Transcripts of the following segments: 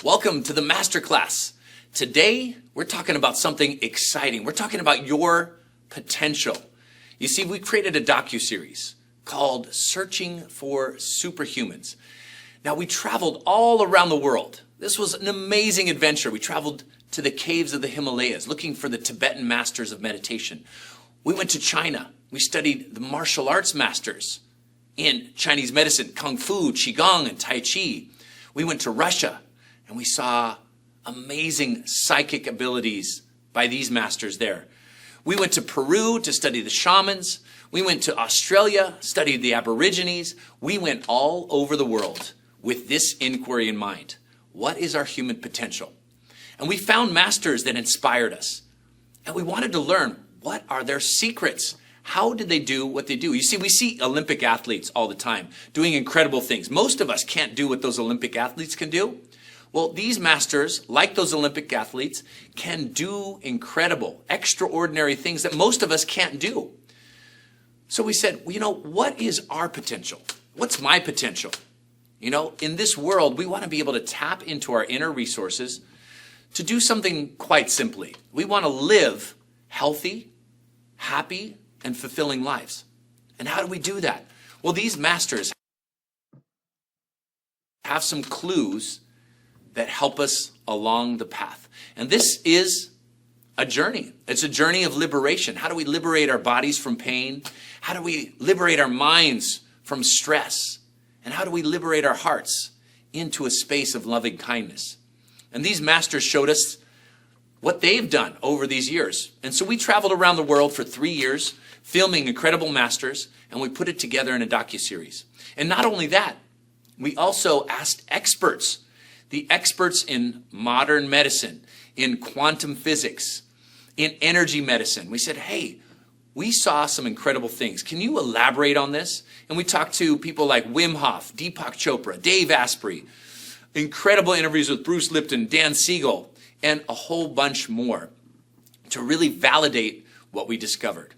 Welcome to the Masterclass. Today, we're talking about something exciting. We're talking about your potential. You see, we created a docuseries called Searching for Superhumans. Now, we traveled all around the world. This was an amazing adventure. We traveled to the caves of the Himalayas, looking for the Tibetan masters of meditation. We went to China. We studied the martial arts masters in Chinese medicine, Kung Fu, Qigong, and Tai Chi. We went to Russia, and we saw amazing psychic abilities by these masters there. We went to Peru to study the shamans. We went to Australia, studied the Aborigines. We went all over the world with this inquiry in mind. What is our human potential? And we found masters that inspired us. And we wanted to learn, what are their secrets? How did they do what they do? You see, we see Olympic athletes all the time doing incredible things. Most of us can't do what those Olympic athletes can do. Well, these masters, like those Olympic athletes, can do incredible, extraordinary things that most of us can't do. So we said, well, what is our potential? What's my potential? In this world, we want to be able to tap into our inner resources to do something quite simply. We want to live healthy, happy, and fulfilling lives. And how do we do that? Well, these masters have some clues that help us along the path. And this is a journey. It's a journey of liberation. How do we liberate our bodies from pain? How do we liberate our minds from stress? And how do we liberate our hearts into a space of loving kindness? And these masters showed us what they've done over these years. And so we traveled around the world for 3 years, filming incredible masters, and we put it together in a docuseries. And not only that, we also asked experts, the experts in modern medicine, in quantum physics, in energy medicine. We said, hey, we saw some incredible things. Can you elaborate on this? And we talked to people like Wim Hof, Deepak Chopra, Dave Asprey, incredible interviews with Bruce Lipton, Dan Siegel, and a whole bunch more to really validate what we discovered.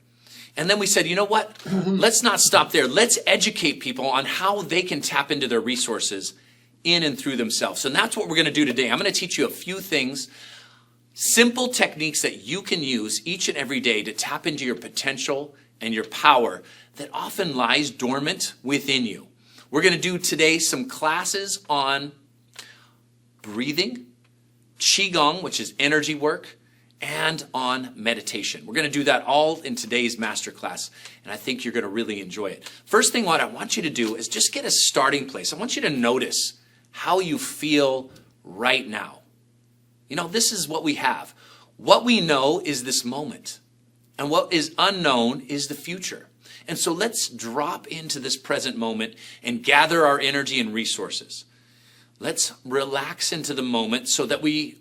And then we said, you know what? Let's not stop there. Let's educate people on how they can tap into their resources in and through themselves. And that's what we're going to do today. I'm going to teach you a few things, simple techniques that you can use each and every day to tap into your potential and your power that often lies dormant within you. We're going to do today some classes on breathing, Qigong, which is energy work, and on meditation. We're going to do that all in today's masterclass, and I think you're going to really enjoy it. First thing what I want you to do is just get a starting place. I want you to notice how you feel right now. This is what we have. What we know is this moment, and what is unknown is the future. And so let's drop into this present moment and gather our energy and resources. Let's relax into the moment so that we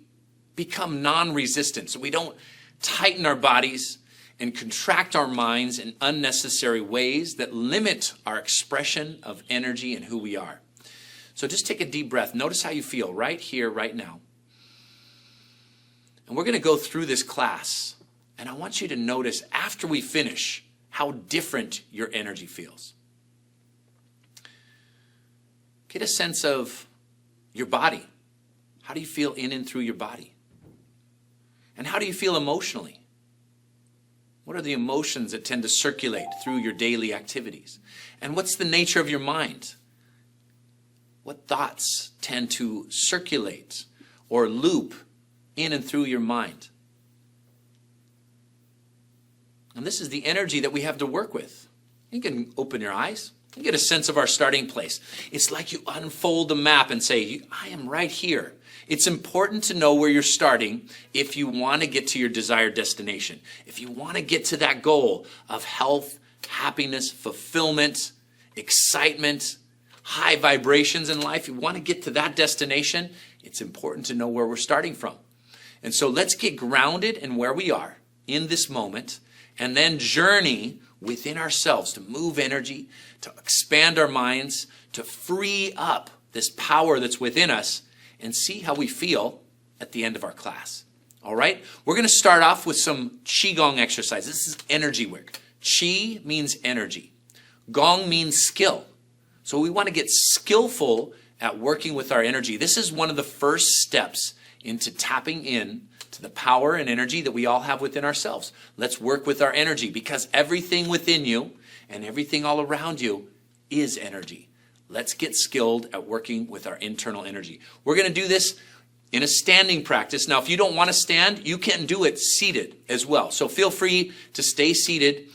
become non-resistant, so we don't tighten our bodies and contract our minds in unnecessary ways that limit our expression of energy and who we are. So just take a deep breath. Notice how you feel right here, right now. And we're going to go through this class, and I want you to notice after we finish how different your energy feels. Get a sense of your body. How do you feel in and through your body? And how do you feel emotionally? What are the emotions that tend to circulate through your daily activities? And what's the nature of your mind? What thoughts tend to circulate or loop in and through your mind? And this is the energy that we have to work with. You can open your eyes. You get a sense of our starting place. It's like you unfold the map and say, I am right here. It's important to know where you're starting if you want to get to your desired destination. If you want to get to that goal of health, happiness, fulfillment, excitement, high vibrations in life, you want to get to that destination, it's important to know where we're starting from. And so let's get grounded in where we are in this moment and then journey within ourselves to move energy, to expand our minds, to free up this power that's within us and see how we feel at the end of our class. All right? We're going to start off with some Qigong exercise. This is energy work. Qi means energy. Gong means skill. So we want to get skillful at working with our energy. This is one of the first steps into tapping in to the power and energy that we all have within ourselves. Let's work with our energy, because everything within you and everything all around you is energy. Let's get skilled at working with our internal energy. We're going to do this in a standing practice. Now, if you don't want to stand, you can do it seated as well. So feel free to stay seated.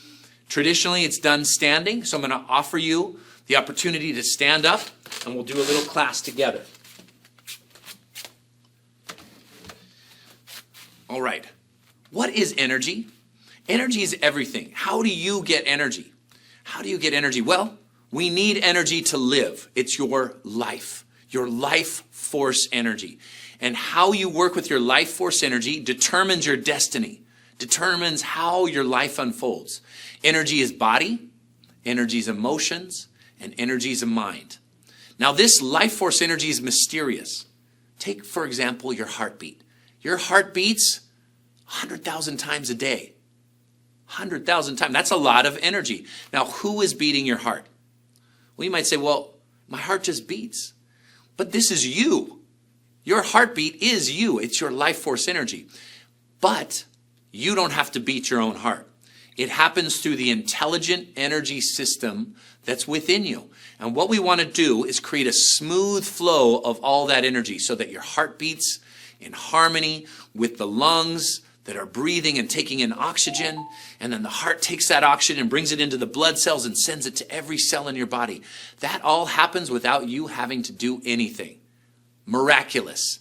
Traditionally, it's done standing, so I'm going to offer you the opportunity to stand up, and we'll do a little class together. All right. What is energy? Energy is everything. How do you get energy? How do you get energy? Well, we need energy to live. It's your life force energy. And how you work with your life force energy determines your destiny, determines how your life unfolds. Energy is body, energy is emotions, and energy is a mind. Now, this life force energy is mysterious. Take, for example, your heartbeat. Your heart beats 100,000 times a day. 100,000 times. That's a lot of energy. Now, who is beating your heart? Well, you might say, well, my heart just beats. But this is you. Your heartbeat is you. It's your life force energy. But you don't have to beat your own heart. It happens through the intelligent energy system that's within you. And what we want to do is create a smooth flow of all that energy so that your heart beats in harmony with the lungs that are breathing and taking in oxygen. And then the heart takes that oxygen and brings it into the blood cells and sends it to every cell in your body. That all happens without you having to do anything. Miraculous.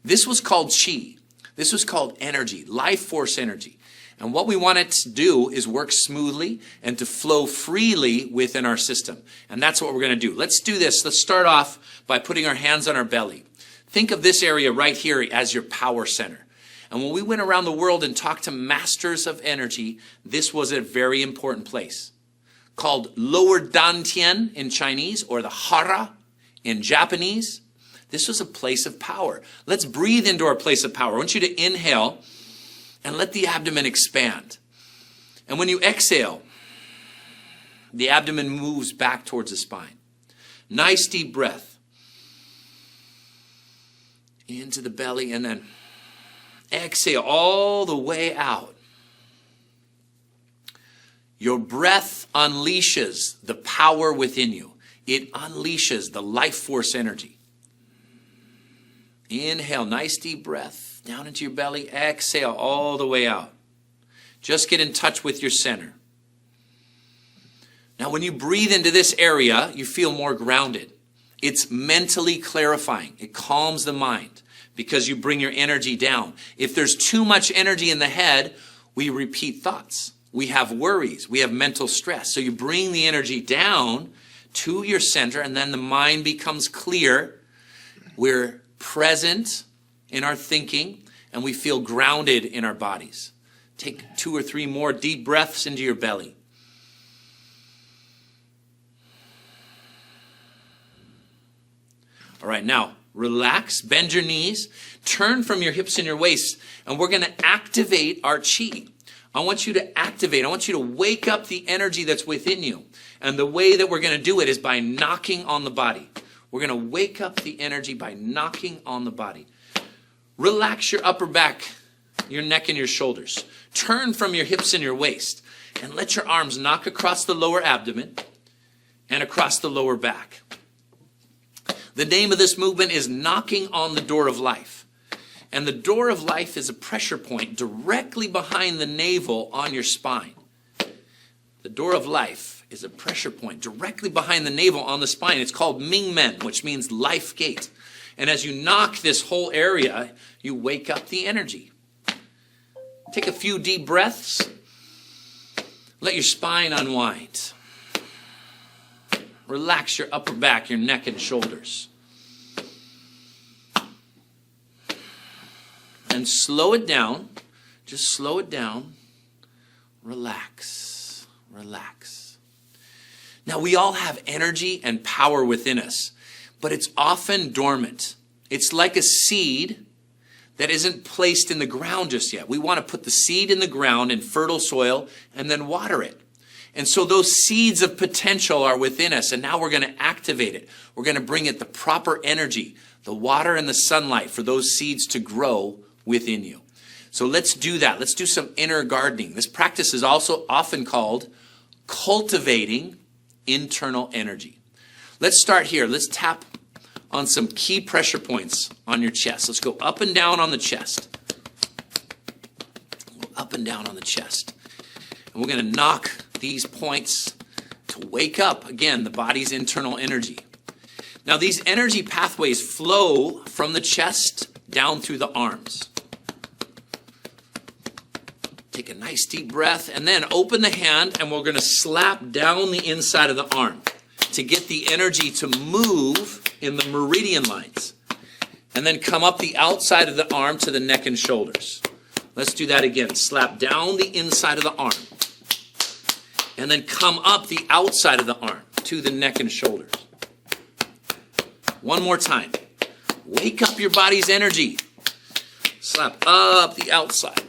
This was called chi. This was called energy, life force energy. And what we want it to do is work smoothly and to flow freely within our system. And that's what we're going to do. Let's do this. Let's start off by putting our hands on our belly. Think of this area right here as your power center. And when we went around the world and talked to masters of energy, this was a very important place. Called lower dantian in Chinese, or the hara in Japanese. This was a place of power. Let's breathe into our place of power. I want you to inhale and let the abdomen expand. And when you exhale, the abdomen moves back towards the spine. Nice deep breath. Into the belly, and then exhale all the way out. Your breath unleashes the power within you. It unleashes the life force energy. Inhale, nice deep breath down into your belly. Exhale all the way out. Just get in touch with your center. Now, when you breathe into this area, you feel more grounded. It's mentally clarifying. It calms the mind because you bring your energy down. If there's too much energy in the head, we repeat thoughts. We have worries. We have mental stress. So you bring the energy down to your center, and then the mind becomes clear. We're present in our thinking, and we feel grounded in our bodies. Take 2 or 3 more deep breaths into your belly. All right, now relax, bend your knees, turn from your hips and your waist, and we're going to activate our chi. I want you to activate, I want you to wake up the energy that's within you. And the way that we're going to do it is by knocking on the body. We're going to wake up the energy by knocking on the body. Relax your upper back, your neck and your shoulders. Turn from your hips and your waist, and let your arms knock across the lower abdomen and across the lower back. The name of this movement is knocking on the door of life. And the door of life is a pressure point directly behind the navel on your spine. The door of life is a pressure point directly behind the navel on the spine. It's called Ming Men, which means life gate. And as you knock this whole area, you wake up the energy. Take a few deep breaths. Let your spine unwind. Relax your upper back, your neck and shoulders. And slow it down. Just slow it down. Relax. Relax. Now, we all have energy and power within us, but it's often dormant. It's like a seed that isn't placed in the ground just yet. We want to put the seed in the ground in fertile soil and then water it. And so those seeds of potential are within us, and now we're going to activate it. We're going to bring it the proper energy, the water and the sunlight for those seeds to grow within you. So let's do that. Let's do some inner gardening. This practice is also often called cultivating internal energy. Let's start here. Let's tap on some key pressure points on your chest. Let's go up and down on the chest. Up and down on the chest. And we're going to knock these points to wake up, again, the body's internal energy. Now, these energy pathways flow from the chest down through the arms. Take a nice deep breath and then open the hand, and we're going to slap down the inside of the arm to get the energy to move in the meridian lines. And then come up the outside of the arm to the neck and shoulders. Let's do that again. Slap down the inside of the arm. And then come up the outside of the arm to the neck and shoulders. One more time. Wake up your body's energy. Slap up the outside.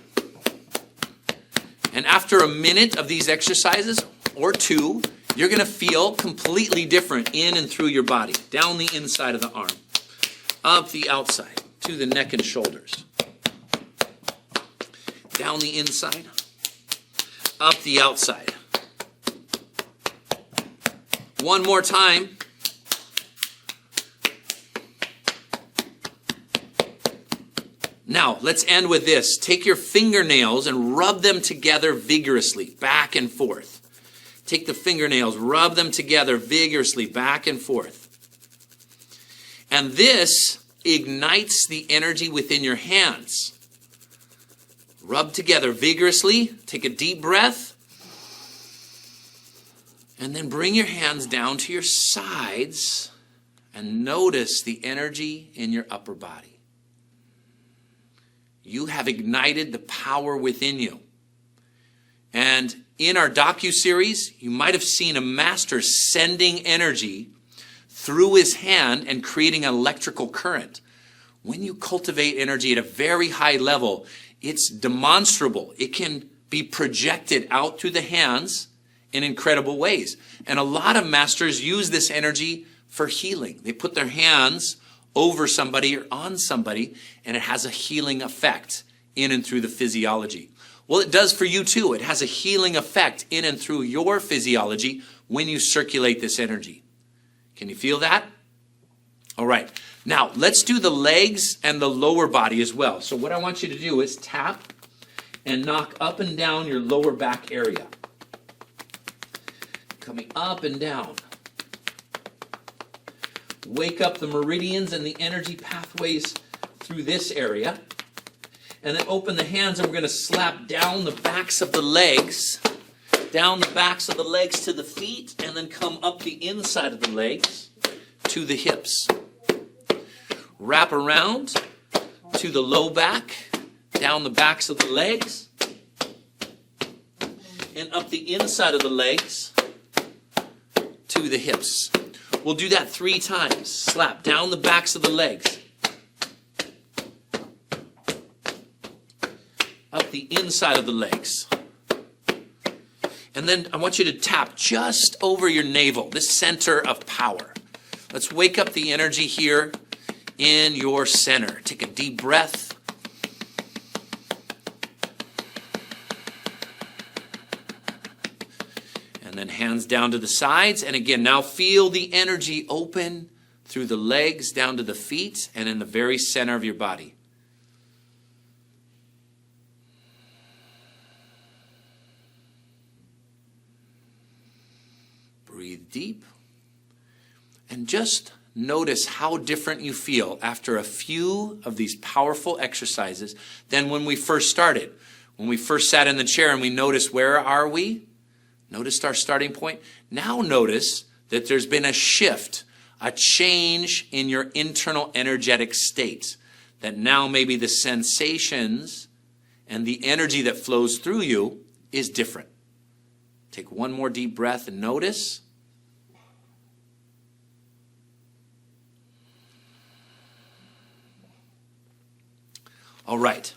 And after a minute of these exercises, or two, you're going to feel completely different in and through your body. Down the inside of the arm. Up the outside to the neck and shoulders. Down the inside. Up the outside. One more time. Now, let's end with this. Take your fingernails and rub them together vigorously, back and forth. Take the fingernails, rub them together vigorously, back and forth. And this ignites the energy within your hands. Rub together vigorously. Take a deep breath. And then bring your hands down to your sides and notice the energy in your upper body. You have ignited the power within you. And in our docu-series, you might have seen a master sending energy through his hand and creating an electrical current. When you cultivate energy at a very high level, it's demonstrable. It can be projected out through the hands in incredible ways. And a lot of masters use this energy for healing. They put their hands over somebody or on somebody, and it has a healing effect in and through the physiology. Well, it does for you too. It has a healing effect in and through your physiology when you circulate this energy. Can you feel that? All right. Now, let's do the legs and the lower body as well. So what I want you to do is tap and knock up and down your lower back area. Coming up and down. Wake up the meridians and the energy pathways through this area. And then open the hands, and we're going to slap down the backs of the legs. Down the backs of the legs to the feet, and then come up the inside of the legs to the hips. Wrap around to the low back, down the backs of the legs, and up the inside of the legs to the hips. We'll do that 3 times. Slap down the backs of the legs. Up the inside of the legs. And then I want you to tap just over your navel, this center of power. Let's wake up the energy here in your center. Take a deep breath. And then hands down to the sides. And again, now feel the energy open through the legs down to the feet and in the very center of your body. Breathe deep. And just notice how different you feel after a few of these powerful exercises than when we first started. When we first sat in the chair and we noticed, where are we? Noticed our starting point. Now notice that there's been a shift, a change in your internal energetic state. That now maybe the sensations and the energy that flows through you is different. Take one more deep breath and notice. All right.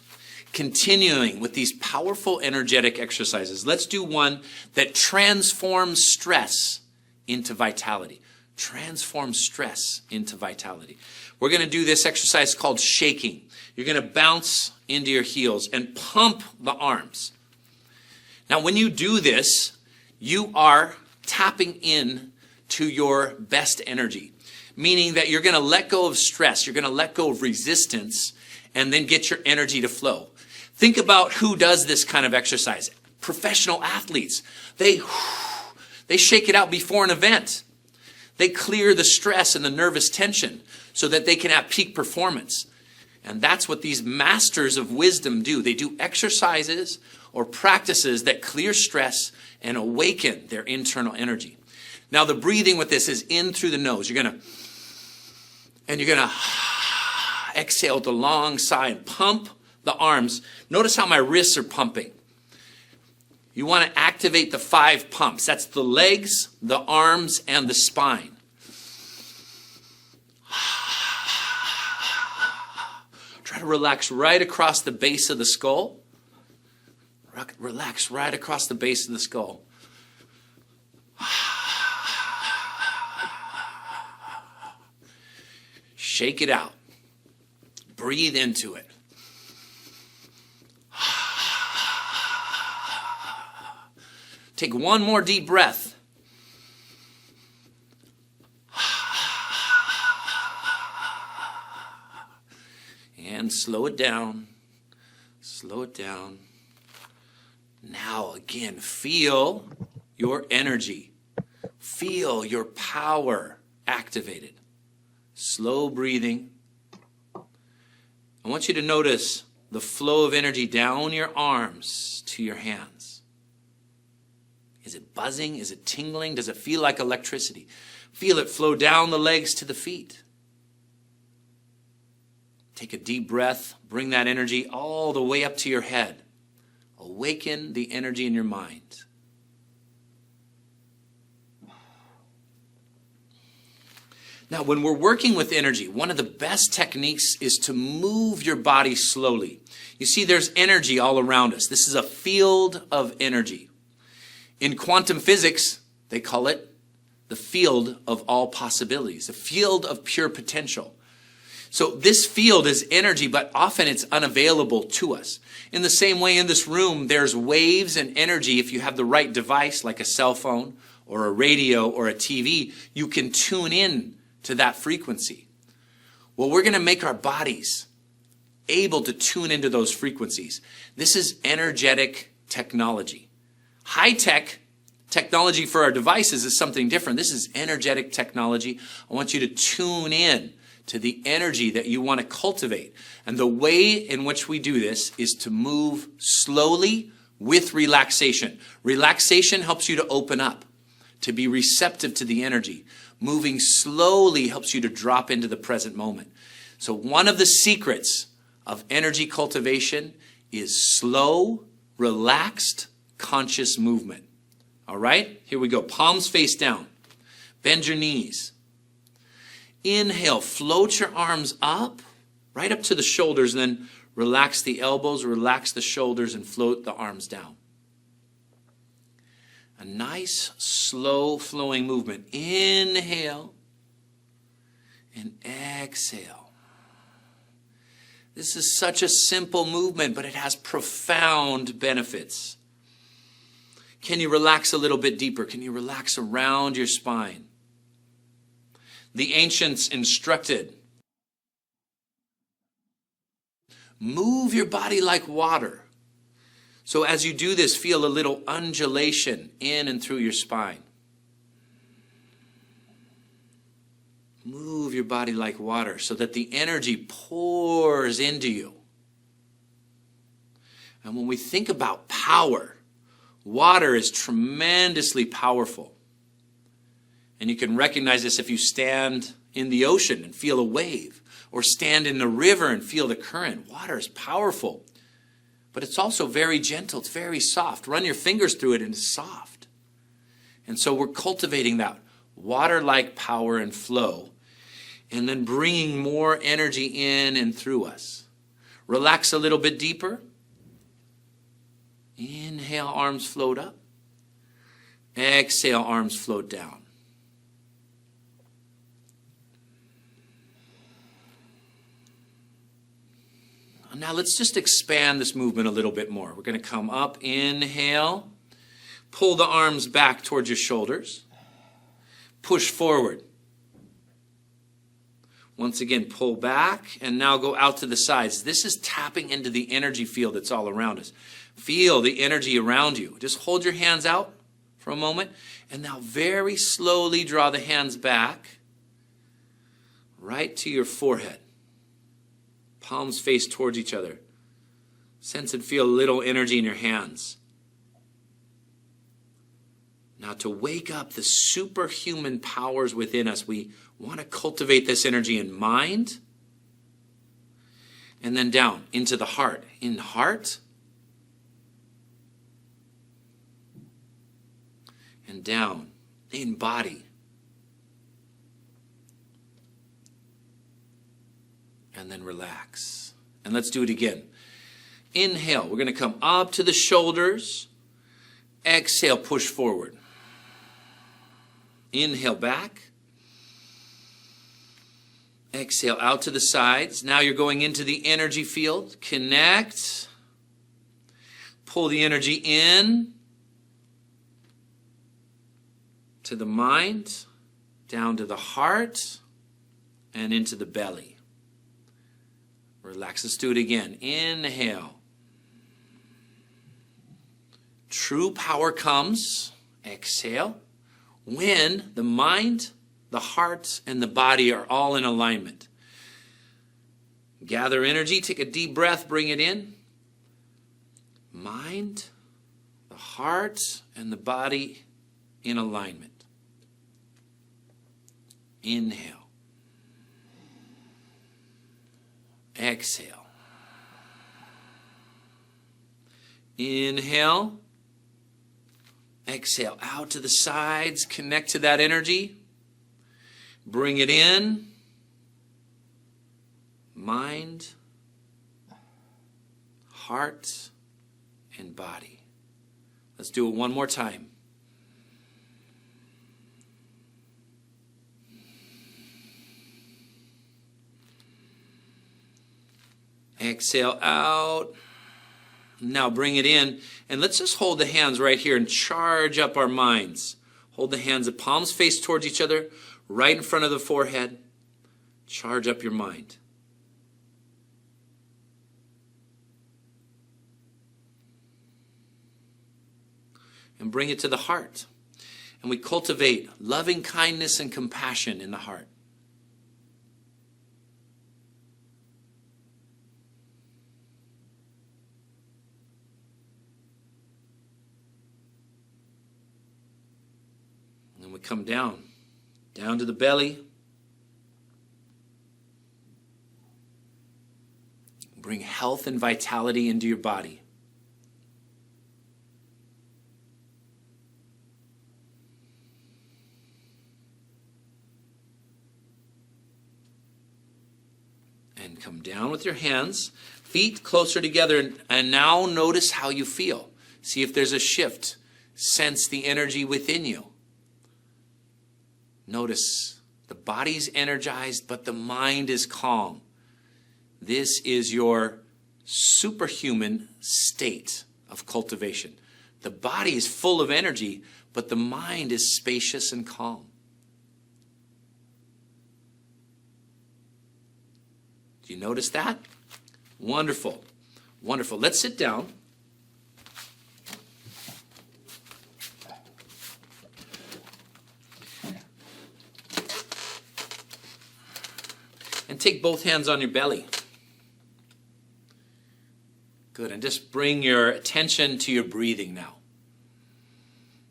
continuing with these powerful energetic exercises. Let's do one that transforms stress into vitality. Transform stress into vitality. We're going to do this exercise called shaking. You're going to bounce into your heels and pump the arms. Now, when you do this, you are tapping in to your best energy, meaning that you're going to let go of stress, you're going to let go of resistance, and then get your energy to flow. Think about who does this kind of exercise. Professional athletes. They shake it out before an event. They clear the stress and the nervous tension so that they can have peak performance. And that's what these masters of wisdom do. They do exercises or practices that clear stress and awaken their internal energy. Now, the breathing with this is in through the nose. You're going to exhale with a long sigh and pump the arms. Notice how my wrists are pumping. You want to activate the 5 pumps. That's the legs, the arms, and the spine. Try to relax right across the base of the skull. Relax right across the base of the skull. Shake it out. Breathe into it. Take one more deep breath. And slow it down. Slow it down. Now again, feel your energy. Feel your power activated. Slow breathing. I want you to notice the flow of energy down your arms to your hands. Is it buzzing? Is it tingling? Does it feel like electricity? Feel it flow down the legs to the feet. Take a deep breath. Bring that energy all the way up to your head. Awaken the energy in your mind. Now, when we're working with energy, one of the best techniques is to move your body slowly. You see, there's energy all around us. This is a field of energy. In quantum physics, they call it the field of all possibilities, the field of pure potential. So this field is energy, but often it's unavailable to us. In the same way, in this room, there's waves and energy. If you have the right device, like a cell phone or a radio or a TV, you can tune in to that frequency. Well, we're going to make our bodies able to tune into those frequencies. This is energetic technology. High-tech technology for our devices is something different. This is energetic technology. I want you to tune in to the energy that you want to cultivate. And the way in which we do this is to move slowly with relaxation. Relaxation helps you to open up, to be receptive to the energy. Moving slowly helps you to drop into the present moment. So one of the secrets of energy cultivation is slow, relaxed, conscious movement. All right, here we go. Palms face down. Bend your knees. Inhale, float your arms up, right up to the shoulders, and then relax the elbows, relax the shoulders, and float the arms down. A nice, slow flowing movement. Inhale and exhale. This is such a simple movement, but it has profound benefits. Can you relax a little bit deeper? Can you relax around your spine? The ancients instructed, move your body like water. So as you do this, feel a little undulation in and through your spine. Move your body like water so that the energy pours into you. And when we think about power, water is tremendously powerful. And you can recognize this if you stand in the ocean and feel a wave, or stand in the river and feel the current. Water is powerful, but it's also very gentle. It's very soft. Run your fingers through it and it's soft. And so we're cultivating that water-like power and flow, and then bringing more energy in and through us. Relax a little bit deeper. Inhale, arms float up. Exhale, arms float down. Now let's just expand this movement a little bit more. We're going to come up, inhale, pull the arms back towards your shoulders, push forward. Once again, pull back, and now go out to the sides. This is tapping into the energy field that's all around us. Feel the energy around you. Just hold your hands out for a moment, and now very slowly draw the hands back right to your forehead. Palms face towards each other. Sense and feel a little energy in your hands. Now to wake up the superhuman powers within us, we want to cultivate this energy in mind and then down into the heart. In heart and down in body. And then relax. And let's do it again. Inhale. We're going to come up to the shoulders. Exhale, push forward. Inhale back. Exhale out to the sides. Now you're going into the energy field. Connect. Pull the energy in to the mind, down to the heart, and into the belly. Relax. Let's do it again. Inhale. True power comes, exhale, when the mind, the heart, and the body are all in alignment. Gather energy, take a deep breath, bring it in. Mind, the heart, and the body in alignment. Inhale. Exhale. Inhale. Exhale out to the sides. Connect to that energy. Bring it in. Mind, heart, and body. Let's do it one more time. Exhale out. Now bring it in. And let's just hold the hands right here and charge up our minds. Hold the hands, the palms face towards each other, right in front of the forehead. Charge up your mind. And bring it to the heart. And we cultivate loving kindness and compassion in the heart. And we come down to the belly. Bring health and vitality into your body. And come down with your hands, feet closer together, and now notice how you feel. See if there's a shift. Sense the energy within you. Notice the body's energized, but the mind is calm. This is your superhuman state of cultivation. The body is full of energy, but the mind is spacious and calm. Do you notice that? Wonderful. Wonderful. Let's sit down. And take both hands on your belly. Good. And just bring your attention to your breathing now.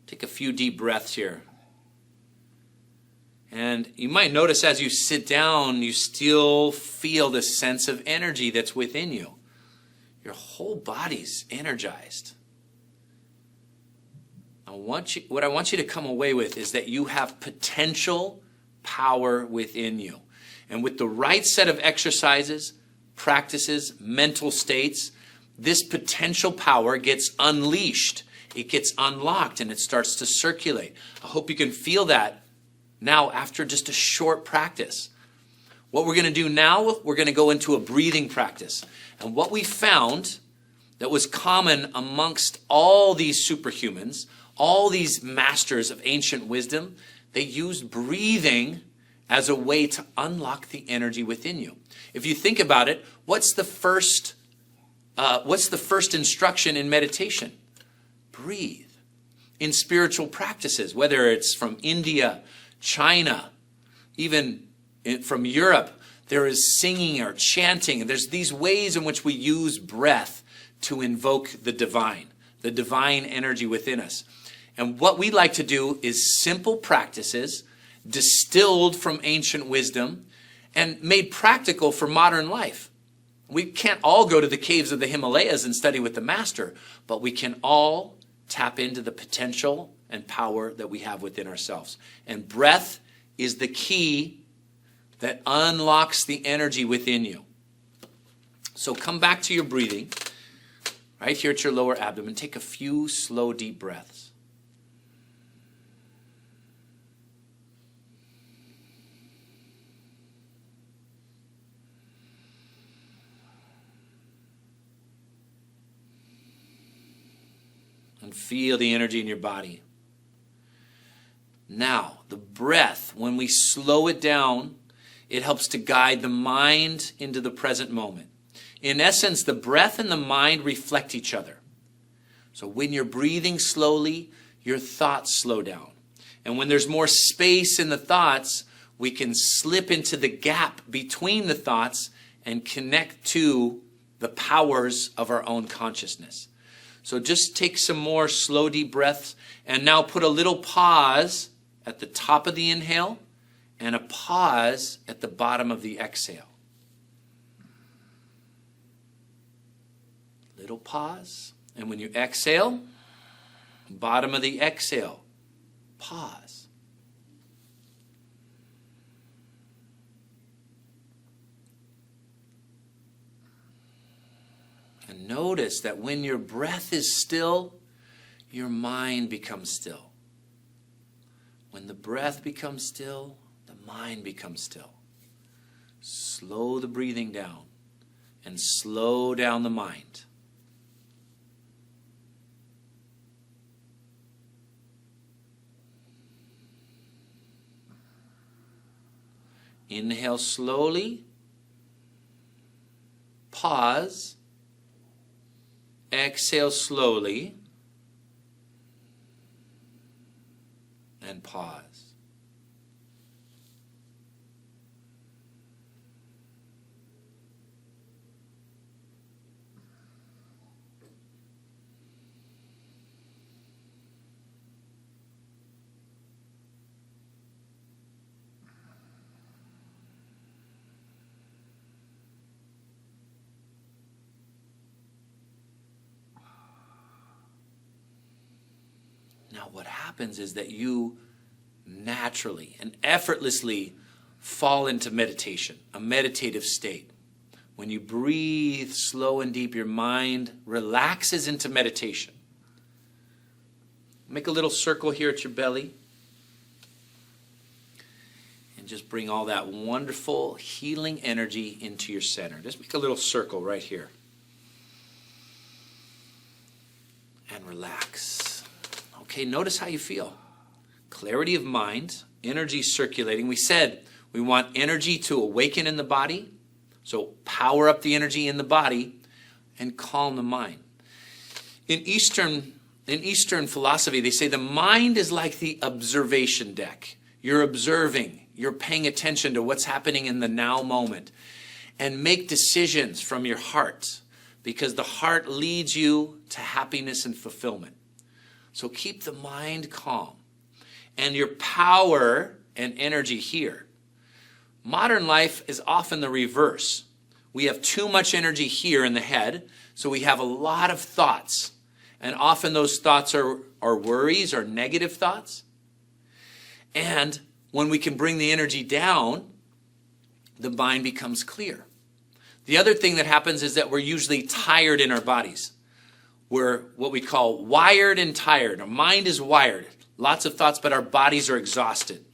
Take a few deep breaths here. And you might notice as you sit down, you still feel the sense of energy that's within you. Your whole body's energized. What I want you to come away with is that you have potential power within you. And with the right set of exercises, practices, mental states, this potential power gets unleashed. It gets unlocked and it starts to circulate. I hope you can feel that now after just a short practice. What we're going to do now, we're going to go into a breathing practice. And what we found that was common amongst all these superhumans, all these masters of ancient wisdom, they used breathing as a way to unlock the energy within you. If you think about it, what's the first instruction in meditation? Breathe. In spiritual practices, whether it's from India, China, even from Europe, there is singing or chanting. There's these ways in which we use breath to invoke the divine energy within us. And what we like to do is simple practices distilled from ancient wisdom and made practical for modern life. We can't all go to the caves of the Himalayas and study with the master, but we can all tap into the potential and power that we have within ourselves. And breath is the key that unlocks the energy within you. So come back to your breathing, right here at your lower abdomen. Take a few slow, deep breaths. And feel the energy in your body. Now, the breath, when we slow it down, it helps to guide the mind into the present moment. In essence, the breath and the mind reflect each other. So when you're breathing slowly, your thoughts slow down. And when there's more space in the thoughts, we can slip into the gap between the thoughts and connect to the powers of our own consciousness. So just take some more slow, deep breaths, and now put a little pause at the top of the inhale and a pause at the bottom of the exhale. Little pause, and when you exhale, bottom of the exhale, pause. And notice that when your breath is still, your mind becomes still. When the breath becomes still, the mind becomes still. Slow the breathing down and slow down the mind. Inhale slowly, pause, exhale slowly, and pause. Now what happens is that you naturally and effortlessly fall into meditation, a meditative state. When you breathe slow and deep, your mind relaxes into meditation. Make a little circle here at your belly. And just bring all that wonderful healing energy into your center. Just make a little circle right here. And relax. Okay, notice how you feel. Clarity of mind, energy circulating. We said we want energy to awaken in the body, so power up the energy in the body and calm the mind. In Eastern philosophy, they say the mind is like the observation deck. You're observing, you're paying attention to what's happening in the now moment, and make decisions from your heart, because the heart leads you to happiness and fulfillment. So keep the mind calm and your power and energy here. Modern life is often the reverse. We have too much energy here in the head, so we have a lot of thoughts. And often those thoughts are worries or negative thoughts. And when we can bring the energy down, the mind becomes clear. The other thing that happens is that we're usually tired in our bodies. We're what we call wired and tired. Our mind is wired, lots of thoughts, but our bodies are exhausted.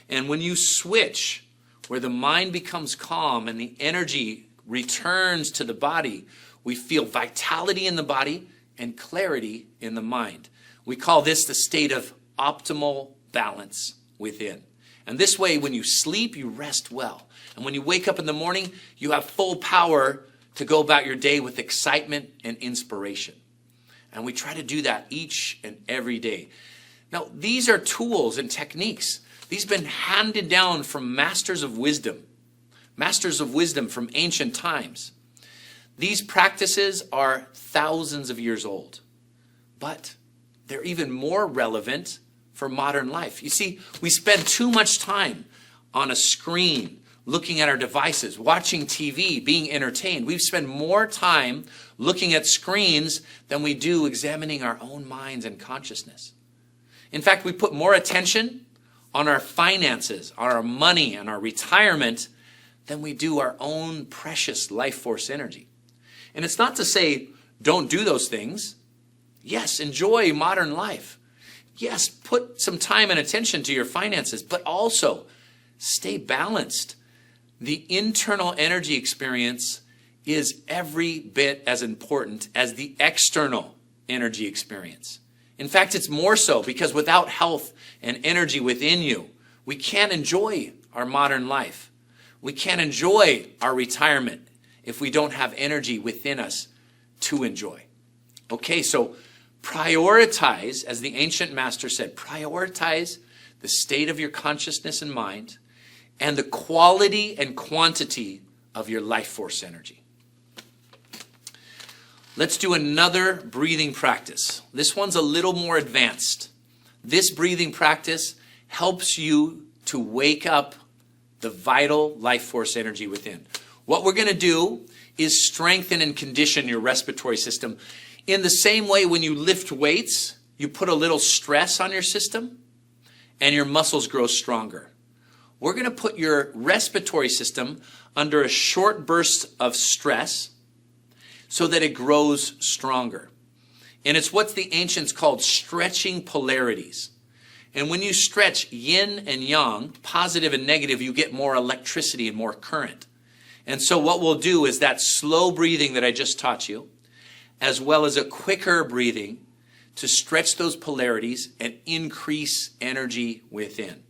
And when you switch, where the mind becomes calm and the energy returns to the body, we feel vitality in the body and clarity in the mind. We call this the state of optimal balance within. And this way, when you sleep, you rest well. And when you wake up in the morning, you have full power to go about your day with excitement and inspiration. And we try to do that each and every day. Now, these are tools and techniques. These have been handed down from masters of wisdom from ancient times. These practices are thousands of years old, but they're even more relevant for modern life. You see, we spend too much time on a screen, looking at our devices, watching TV, being entertained. We spend more time looking at screens than we do examining our own minds and consciousness. In fact, we put more attention on our finances, on our money, and our retirement than we do our own precious life force energy. And it's not to say don't do those things. Yes, enjoy modern life. Yes, put some time and attention to your finances, but also stay balanced. The internal energy experience is every bit as important as the external energy experience. In fact, it's more so, because without health and energy within you, we can't enjoy our modern life. We can't enjoy our retirement if we don't have energy within us to enjoy. Okay, so prioritize, as the ancient master said, prioritize the state of your consciousness and mind and the quality and quantity of your life force energy. Let's do another breathing practice. This one's a little more advanced. This breathing practice helps you to wake up the vital life force energy within. What we're going to do is strengthen and condition your respiratory system. In the same way, when you lift weights, you put a little stress on your system and your muscles grow stronger. We're going to put your respiratory system under a short burst of stress so that it grows stronger. And it's what the ancients called stretching polarities. And when you stretch yin and yang, positive and negative, you get more electricity and more current. And so what we'll do is that slow breathing that I just taught you, as well as a quicker breathing to stretch those polarities and increase energy within.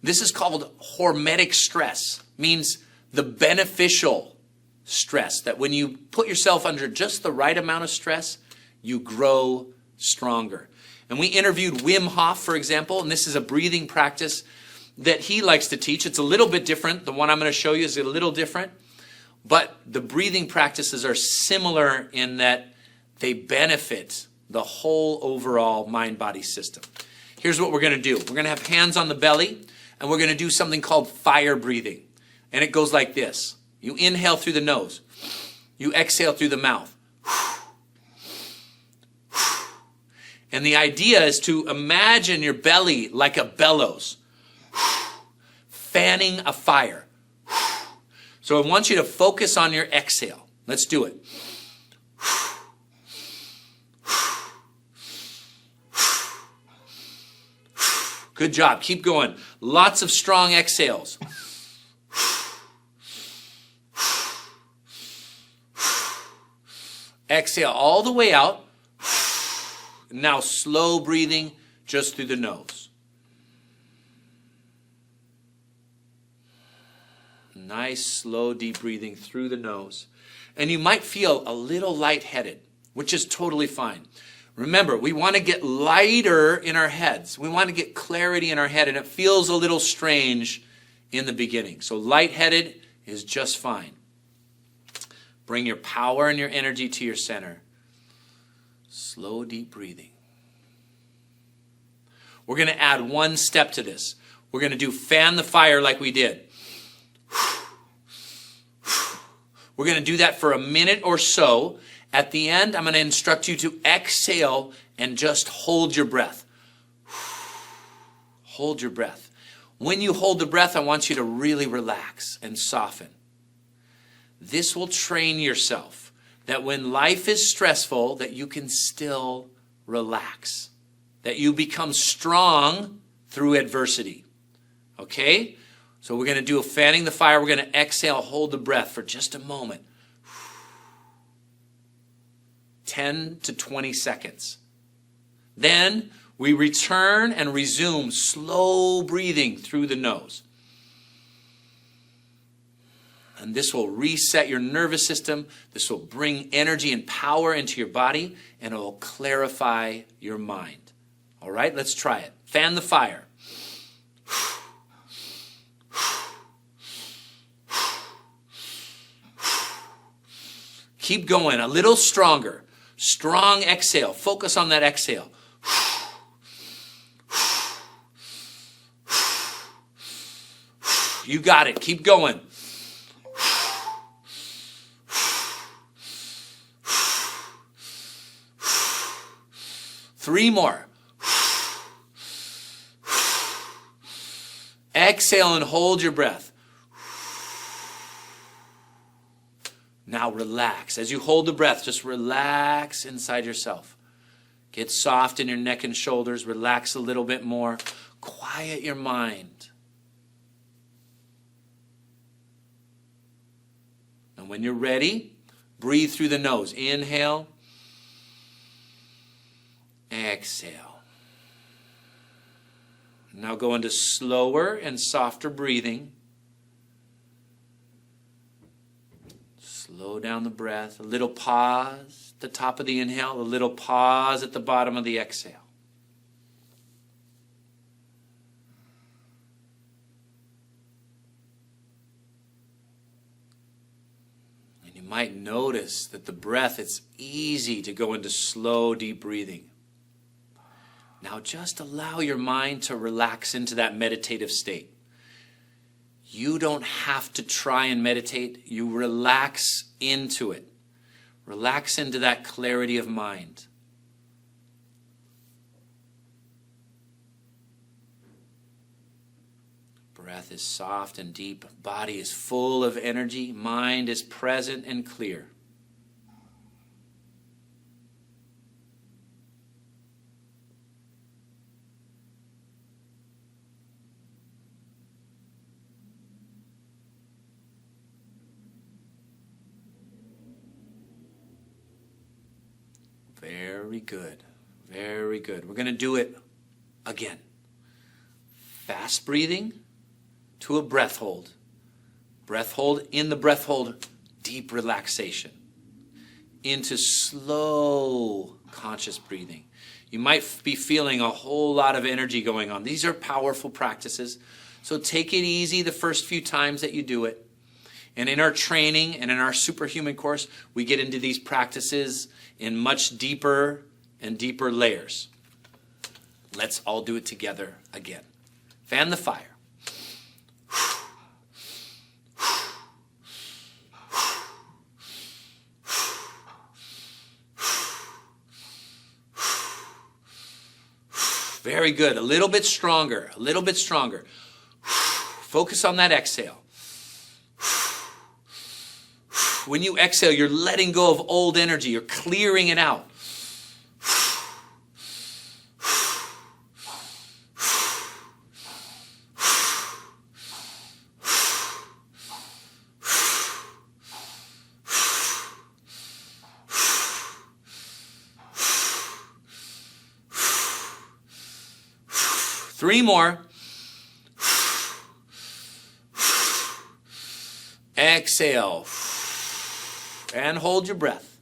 This is called hormetic stress, means the beneficial stress, that when you put yourself under just the right amount of stress, you grow stronger. And we interviewed Wim Hof, for example, and this is a breathing practice that he likes to teach. It's a little bit different. The one I'm going to show you is a little different. But the breathing practices are similar in that they benefit the whole overall mind-body system. Here's what we're going to do. We're going to have hands on the belly, and we're going to do something called fire breathing. And it goes like this. You inhale through the nose. You exhale through the mouth. And the idea is to imagine your belly like a bellows, fanning a fire. So I want you to focus on your exhale. Let's do it. Good job. Keep going. Lots of strong exhales. Exhale all the way out. Now slow breathing just through the nose. Nice, slow, deep breathing through the nose. And you might feel a little lightheaded, which is totally fine. Remember, we want to get lighter in our heads. We want to get clarity in our head, and it feels a little strange in the beginning. So lightheaded is just fine. Bring your power and your energy to your center. Slow, deep breathing. We're going to add one step to this. We're going to do fan the fire like we did. We're going to do that for a minute or so. At the end, I'm going to instruct you to exhale and just hold your breath. Hold your breath. When you hold the breath, I want you to really relax and soften. This will train yourself that when life is stressful, that you can still relax, that you become strong through adversity. Okay? So we're going to do a fanning the fire. We're going to exhale, hold the breath for just a moment. 10 to 20 seconds. Then we return and resume slow breathing through the nose. And this will reset your nervous system. This will bring energy and power into your body, and it will clarify your mind. All right, let's try it. Fan the fire. Keep going, a little stronger. Strong exhale. Focus on that exhale. You got it. Keep going. Three more. Exhale and hold your breath. Now relax. As you hold the breath, just relax inside yourself. Get soft in your neck and shoulders. Relax a little bit more. Quiet your mind. And when you're ready, breathe through the nose. Inhale. Exhale. Now go into slower and softer breathing. Slow down the breath. A little pause at the top of the inhale. A little pause at the bottom of the exhale. And you might notice that the breath, it's easy to go into slow, deep breathing. Now just allow your mind to relax into that meditative state. You don't have to try and meditate. You relax into it. Relax into that clarity of mind. Breath is soft and deep. Body is full of energy. Mind is present and clear. Very good. Very good. We're going to do it again. Fast breathing to a breath hold. Breath hold. In the breath hold, deep relaxation. Into slow conscious breathing. You might be feeling a whole lot of energy going on. These are powerful practices. So take it easy the first few times that you do it. And in our training and in our superhuman course, we get into these practices in much deeper and deeper layers. Let's all do it together again. Fan the fire. Very good. A little bit stronger. A little bit stronger. Focus on that exhale. When you exhale, you're letting go of old energy. You're clearing it out. Three more. Exhale. And hold your breath.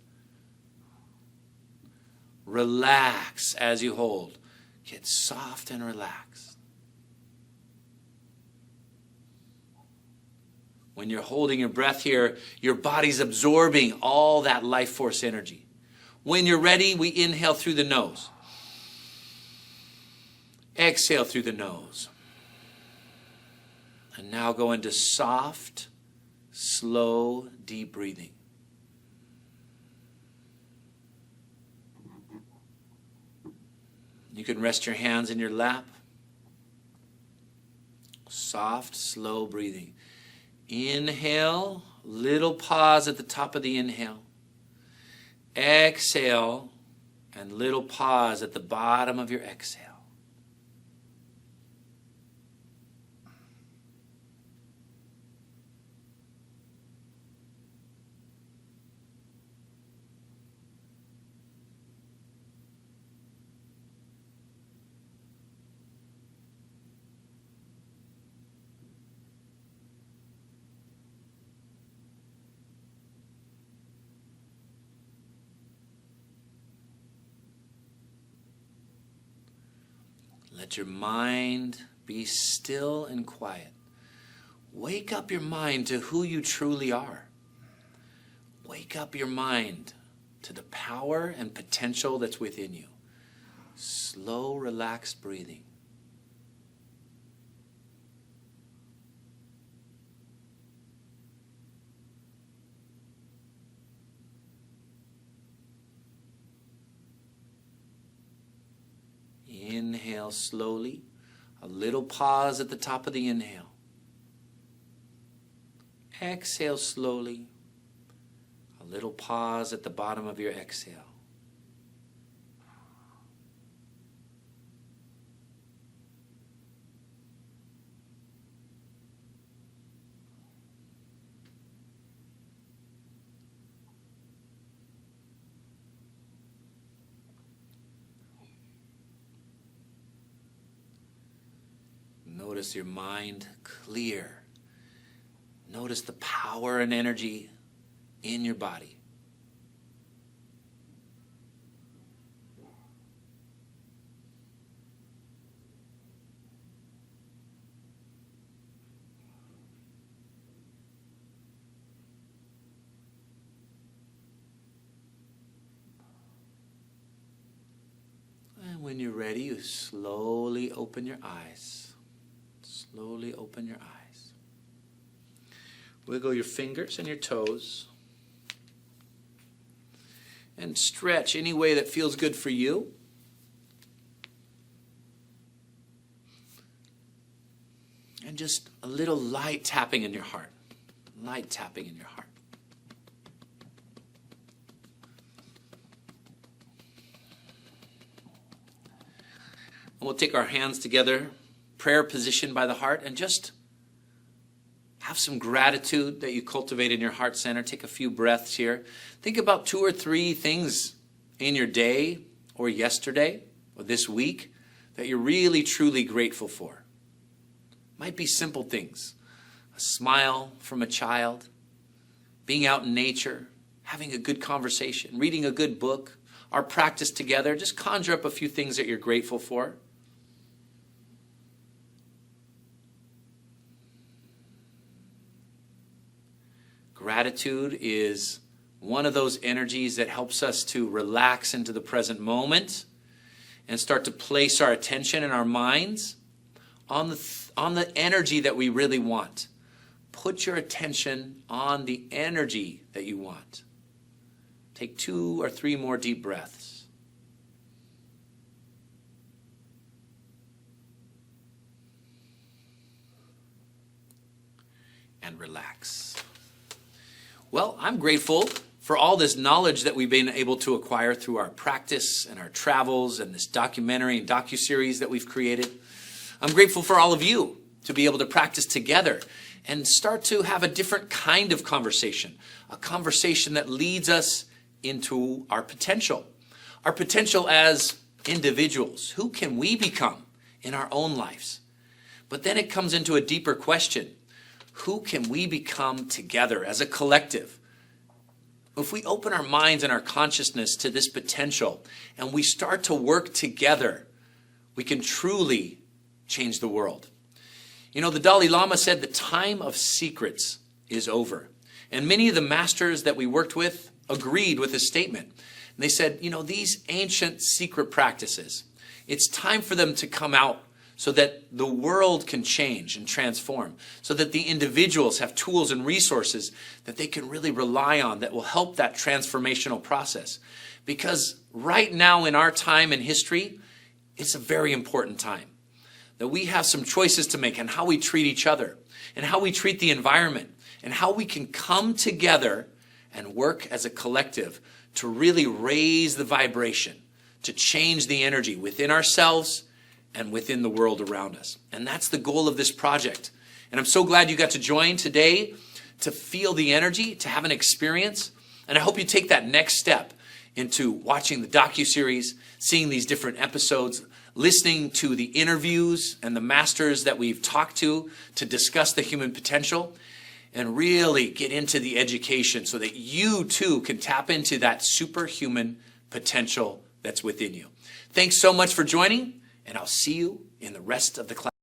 Relax as you hold. Get soft and relaxed. When you're holding your breath here, your body's absorbing all that life force energy. When you're ready, we inhale through the nose. Exhale through the nose. And now go into soft, slow, deep breathing. You can rest your hands in your lap. Soft, slow breathing. Inhale, Little pause at the top of the inhale. Exhale, and little pause at the bottom of your exhale. Let your mind be still and quiet. Wake up your mind to who you truly are. Wake up your mind to the power and potential that's within you. Slow, relaxed breathing. Inhale slowly, a little pause at the top of the inhale. Exhale slowly, a little pause at the bottom of your exhale. Notice your mind clear. Notice the power and energy in your body. And when you're ready, you slowly open your eyes. Slowly open your eyes. Wiggle your fingers and your toes. And stretch any way that feels good for you. And just a little light tapping in your heart. Light tapping in your heart. And we'll take our hands together, prayer position by the heart, and just have some gratitude that you cultivate in your heart center. Take a few breaths here. Think about 2 or 3 things in your day or yesterday or this week that you're really truly grateful for. Might be simple things. A smile from a child, being out in nature, having a good conversation, reading a good book, our practice together. Just conjure up a few things that you're grateful for. Gratitude is one of those energies that helps us to relax into the present moment and start to place our attention and our minds on the energy that we really want. Put your attention on the energy that you want. Take 2 or 3 more deep breaths. And relax. Well, I'm grateful for all this knowledge that we've been able to acquire through our practice and our travels and this documentary and docuseries that we've created. I'm grateful for all of you to be able to practice together and start to have a different kind of conversation, a conversation that leads us into our potential as individuals. Who can we become in our own lives? But then it comes into a deeper question. Who can we become together as a collective? If we open our minds and our consciousness to this potential and we start to work together, we can truly change the world. You know, the Dalai Lama said the time of secrets is over. And many of the masters that we worked with agreed with this statement. And they said, you know, these ancient secret practices, it's time for them to come out so that the world can change and transform, so that the individuals have tools and resources that they can really rely on that will help that transformational process. Because right now in our time in history, it's a very important time. That we have some choices to make on how we treat each other and how we treat the environment and how we can come together and work as a collective to really raise the vibration, to change the energy within ourselves and within the world around us. And that's the goal of this project. And I'm so glad you got to join today to feel the energy, to have an experience. And I hope you take that next step into watching the docuseries, seeing these different episodes, listening to the interviews and the masters that we've talked to discuss the human potential, and really get into the education so that you too can tap into that superhuman potential that's within you. Thanks so much for joining, and I'll see you in the rest of the class.